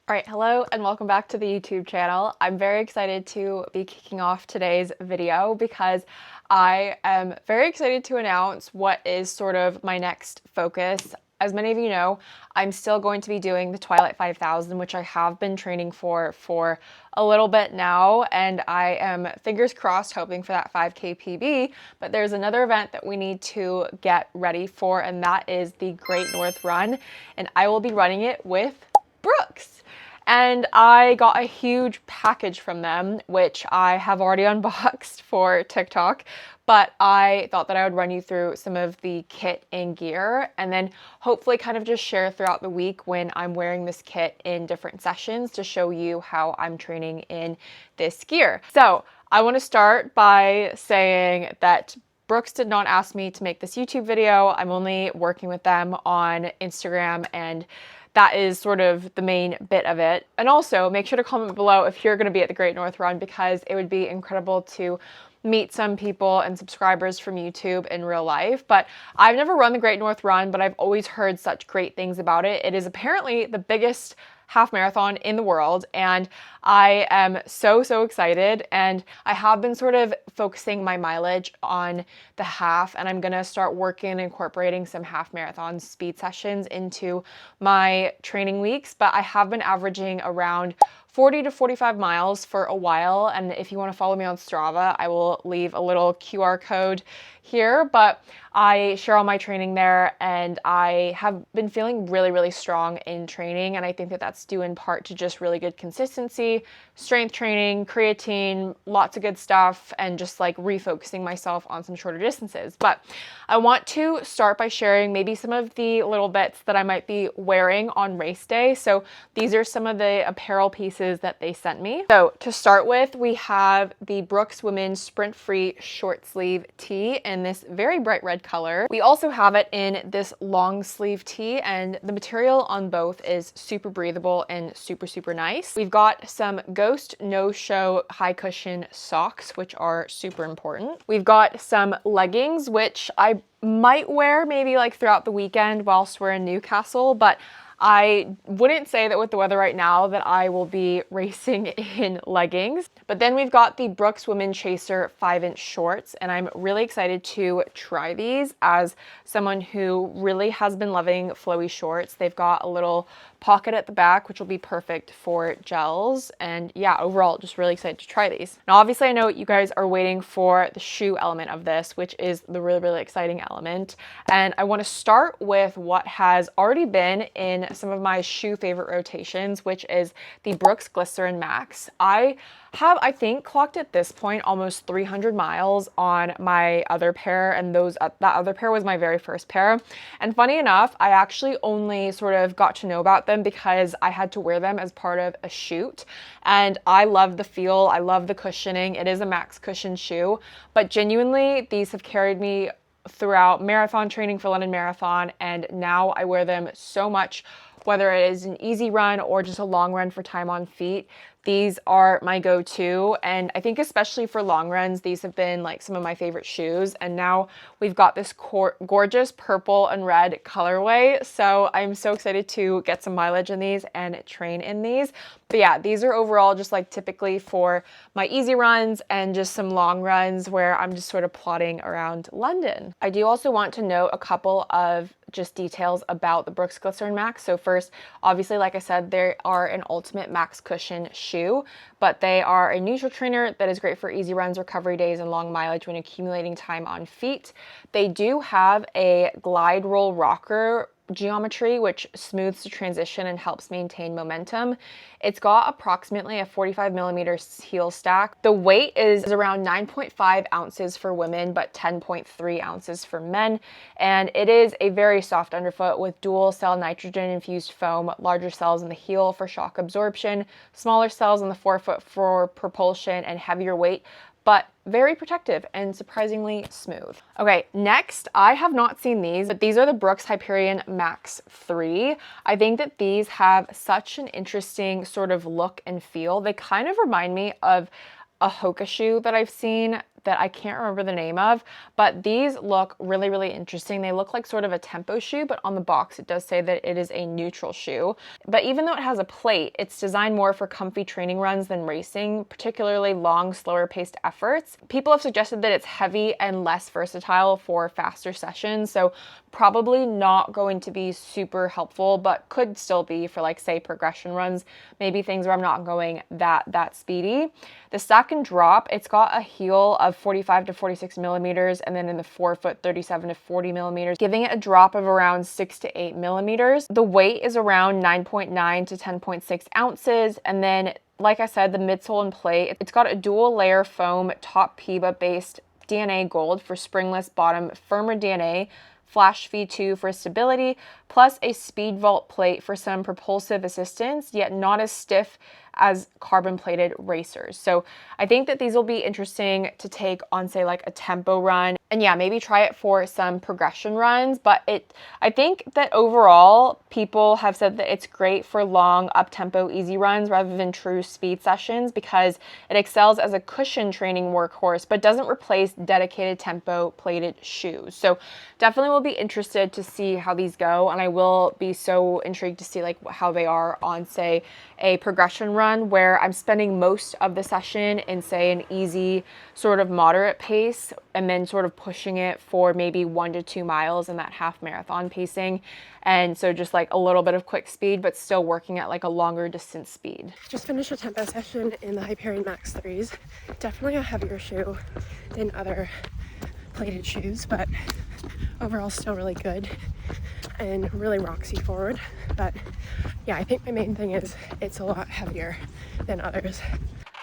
All right, hello and welcome back to the YouTube channel. I'm very excited to be kicking off today's video because I am very excited to announce what is sort of my next focus. As many of you know, I'm still going to be doing the Twilight 5000, which I have been training for a little bit now, and I am fingers crossed hoping for that 5K PB, but there's another event that we need to get ready for, and that is the Great North Run, and I will be running it with Brooks. And I got a huge package from them, which I have already unboxed for TikTok, but I thought that I would run you through some of the kit and gear and then hopefully kind of just share throughout the week when I'm wearing this kit in different sessions to show you how I'm training in this gear. So I want to start by saying that Brooks did not ask me to make this YouTube video. I'm only working with them on Instagram, and that is sort of the main bit of it. And also make sure to comment below if you're going to be at the Great North Run, because it would be incredible to meet some people and subscribers from YouTube in real life. But I've never run the Great North Run, but I've always heard such great things about it. It is apparently the biggest half marathon in the world, and I am so excited, and I have been sort of focusing my mileage on the half, and I'm gonna start working incorporating some half marathon speed sessions into my training weeks. But I have been averaging around 40 to 45 miles for a while, and if you want to follow me on Strava, I will leave a little QR code here, but I share all my training there, and I have been feeling really strong in training, and I think that that's due in part to just really good consistency, strength training, creatine, lots of good stuff, and just like refocusing myself on some shorter distances. But I want to start by sharing maybe some of the little bits that I might be wearing on race day. So these are some of the apparel pieces that they sent me. So to start with, we have the Brooks Women's Sprint Free short sleeve tee in this very bright red color. We also have it in this long sleeve tee, and the material on both is super breathable and super nice. We've got some Ghost no-show high cushion socks, which are super important. We've got some leggings, which I might wear maybe like throughout the weekend whilst we're in Newcastle, but I wouldn't say that with the weather right now that I will be racing in leggings. But then we've got the Brooks Women Chaser 5-inch shorts, and I'm really excited to try these as someone who really has been loving flowy shorts. They've got a little pocket at the back, which will be perfect for gels. And yeah, overall, just really excited to try these. Now, obviously, I know you guys are waiting for the shoe element of this, which is the really exciting element. And I want to start with what has already been in some of my shoe favorite rotations, which is the Brooks Glycerin Max. I have, I think, clocked at this point almost 300 miles on my other pair, and that other pair was my very first pair. And funny enough, I actually only sort of got to know about them because I had to wear them as part of a shoot, and I love the feel, I love the cushioning. It is a max cushion shoe, but genuinely these have carried me throughout marathon training for London Marathon, and now I wear them so much, whether it is an easy run or just a long run for time on feet. These are my go-to, and I think especially for long runs, these have been like some of my favorite shoes. And now we've got this gorgeous purple and red colorway, so I'm so excited to get some mileage in these and train in these. But yeah, these are overall just like typically for my easy runs and just some long runs where I'm just sort of plodding around London. I do also want to note a couple of just details about the Brooks Glycerin Max. So first, obviously, like I said, they are an ultimate max cushion shoe, but they are a neutral trainer that is great for easy runs, recovery days, and long mileage when accumulating time on feet. They do have a glide roll rocker geometry, which smooths the transition and helps maintain momentum. It's got approximately a 45 millimeter heel stack. The weight is around 9.5 ounces for women, but 10.3 ounces for men. And it is a very soft underfoot with dual cell nitrogen infused foam, larger cells in the heel for shock absorption, smaller cells in the forefoot for propulsion, and heavier weight, but very protective and surprisingly smooth. Okay, next, I have not seen these, but these are the Brooks Hyperion Max 3. I think that these have such an interesting sort of look and feel. They kind of remind me of a Hoka shoe that I've seen that I can't remember the name of, but these look really, really interesting. They look like sort of a tempo shoe, but on the box it does say that it is a neutral shoe. But even though it has a plate, it's designed more for comfy training runs than racing, particularly long, slower paced efforts. People have suggested that it's heavy and less versatile for faster sessions, so probably not going to be super helpful, but could still be for, like, say, progression runs, maybe things where I'm not going that speedy. The stack and drop, it's got a heel of 45 to 46 millimeters, and then in the forefoot 37 to 40 millimeters, giving it a drop of around 6 to 8 millimeters. The weight is around 9.9 to 10.6 ounces, and then, like I said, the midsole and plate, it's got a dual layer foam top PIBA based DNA gold for springless bottom, firmer DNA, Flash V2 for stability, plus a speed vault plate for some propulsive assistance, yet not as stiff as carbon plated racers. So I think that these will be interesting to take on, say, like a tempo run, and yeah, maybe try it for some progression runs. But I think that overall people have said that it's great for long up-tempo easy runs rather than true speed sessions, because it excels as a cushion training workhorse but doesn't replace dedicated tempo plated shoes. So definitely will be interested to see how these go, and I will be so intrigued to see like how they are on, say, a progression run where I'm spending most of the session in, say, an easy sort of moderate pace, and then sort of pushing it for maybe 1 to 2 miles in that half marathon pacing. And so just like a little bit of quick speed, but still working at like a longer distance speed. Just finished a tempo session in the Hyperion Max 3s. Definitely a heavier shoe than other plated shoes, but overall still really good and really Roxy forward. But yeah, I think my main thing is it's a lot heavier than others.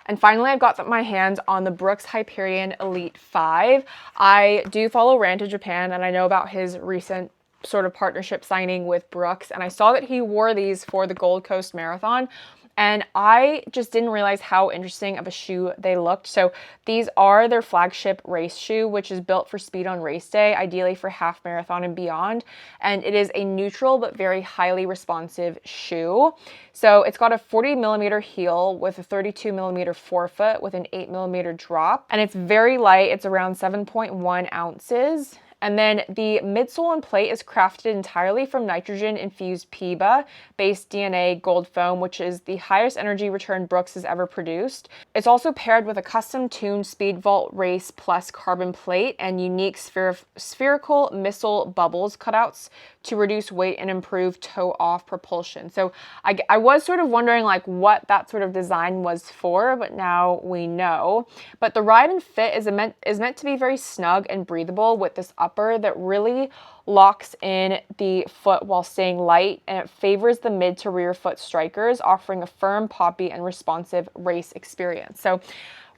And finally, I've got my hands on the Brooks Hyperion Elite 5. I do follow Ran to Japan, and I know about his recent sort of partnership signing with Brooks, and I saw that he wore these for the Gold Coast Marathon, and I just didn't realize how interesting of a shoe they looked. So these are their flagship race shoe, which is built for speed on race day, ideally for half marathon and beyond. And it is a neutral but very highly responsive shoe. So it's got a 40 millimeter heel with a 32 millimeter forefoot with an 8 millimeter drop. And it's very light. It's around 7.1 ounces. And then the midsole and plate is crafted entirely from nitrogen-infused PIBA-based DNA gold foam, which is the highest energy return Brooks has ever produced. It's also paired with a custom-tuned Speed Vault Race Plus carbon plate and unique spherical missile bubbles cutouts to reduce weight and improve toe-off propulsion. So I was sort of wondering like what that sort of design was for, but now we know. But the ride and fit is meant to be very snug and breathable with this upper that really locks in the foot while staying light, and it favors the mid to rear foot strikers, offering a firm, poppy, and responsive race experience. So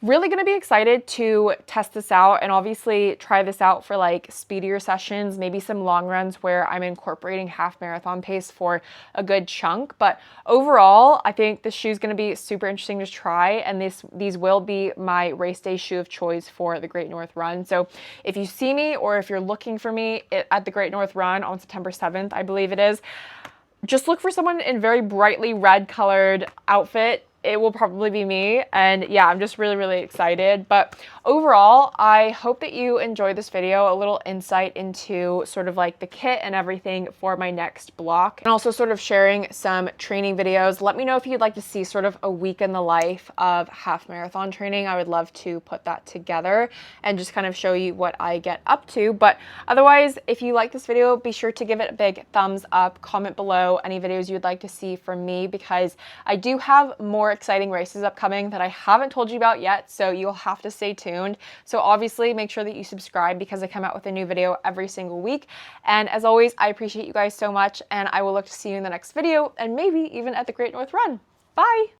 really going to be excited to test this out and obviously try this out for like speedier sessions, maybe some long runs where I'm incorporating half marathon pace for a good chunk. But overall, I think this shoe is going to be super interesting to try, and these will be my race day shoe of choice for the Great North Run. So if you see me or if you're looking for me at the Great North Run on September 7th, I believe it is, just look for someone in very brightly red colored outfit. It will probably be me, and yeah, I'm just really, really excited. But overall, I hope that you enjoyed this video, a little insight into sort of like the kit and everything for my next block, and also sort of sharing some training videos. Let me know if you'd like to see sort of a week in the life of half marathon training. I would love to put that together and just kind of show you what I get up to. But otherwise, if you like this video, be sure to give it a big thumbs up, comment below any videos you'd like to see from me, because I do have more exciting races upcoming that I haven't told you about yet, so you'll have to stay tuned. So obviously make sure that you subscribe, because I come out with a new video every single week. And as always, I appreciate you guys so much, and I will look to see you in the next video, and maybe even at the Great North Run. Bye!